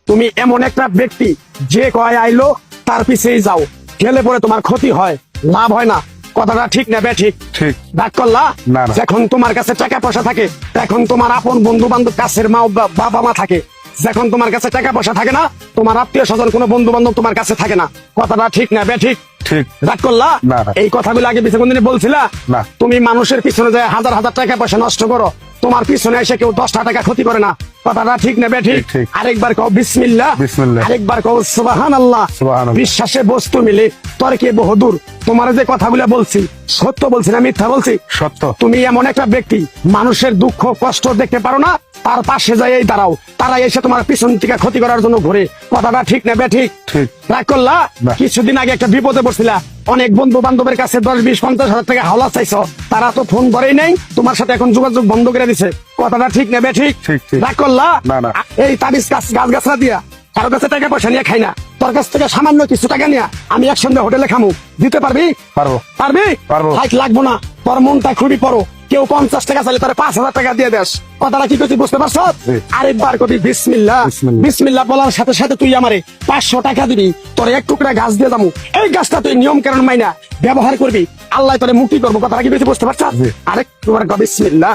তুমি এমন একটা ব্যক্তি যে কয় আইলো তার পিছেই যাও, গেলে পরে তোমার ক্ষতি হয়, লাভ হয় না। কথাটা ঠিক না বে ঠিক? ঠিক। ডাক করলা না, না। যখন তোমার কাছে টাকা পয়সা থাকে, তখন তোমার আপন বন্ধু বান্ধব, কাছের মা বাবা মা থাকে। যখন তোমার কাছে টাকা পয়সা থাকে না, তোমার আত্মীয় স্বজন কোনো বন্ধু বান্ধব তোমার কাছে থাকে না। কথাটা ঠিক না বে ঠিক? ঠিক। রাগ করলা? না, না। এই কথাগুলো আগে পিছনে কোনদিন বলছিলা? না। তুমি মানুষের পিছনে যায় হাজার হাজার টাকা পয়সা নষ্ট করো, তোমার পিছনে এসে কেউ 10টা টাকা ক্ষতি করে না। কথাটা ঠিক না বে ঠিক? ঠিক, ঠিক। আরেকবার কও বিসমিল্লাহ, বিসমিল্লাহ। আরেকবার কও সুবহানাল্লাহ। সুবহানাল্লাহ। বিশ্বাসে বস্তু মিলে তর্কে বহুদূর। তোমার যে কথাগুলো বলছি সত্য বলছি না মিথ্যা বলছি? সত্য। তুমি এমন একটা ব্যক্তি, মানুষের দুঃখ কষ্ট দেখতে পারো না, তার পাশে যাই দাঁড়াও, তারা এসে তোমার পিছন থেকে ক্ষতি করার জন্য ঘুরে। কথাটা ঠিক না বে ঠিক? ঠিক। রাগ করলা? না। কিছুদিন আগে একটা বিপদে পড়ছিলা, অনেক বন্ধু বান্ধবের কাছে 10, 20, 50 হাজার টাকা হাওলা চাইছো, তারা তো ফোন করেই নাই, তোমার সাথে এখন যোগাযোগ বন্ধ করে দিছে। কথাটা ঠিক না বে ঠিক? ঠিক, ঠিক। রাগ করলা? না, না। এই তাবিজ গাছ গাছরা দিয়া কারো কাছে টাকা পয়সা নিয়ে খাই না, তোর কাছ থেকে সামান্য কিছু টাকা নিয়ে আমি একসঙ্গে হোটেলে খামু, দিতে পারবি? পারবো। পারবি? পারবো। লাইক লাগবো না, তোর মনটা খুবই বড়। কেউ 50 টাকা চাইলে তোর 5,000 টাকা দিয়ে দেস। কথাটা কি করছি বুঝতে পারছ? জি। আরেকবার কবি বিসমিল্লাহ। বিসমিল্লাহ। বিসমিল্লাহ বলার সাথে সাথে তুই আমারে 500 টাকা দিবি, তোর এক টুকরা গাছ দিয়ে যাবো। এই গাছটা তুই নিয়ম কানুন মাইনা ব্যবহার করবি, আল্লাহ তোরে মুক্তি করবো। কথাটা কি বেশি বুঝতে পারছ? জি। আরেকবার কবি বিসমিল্লাহ।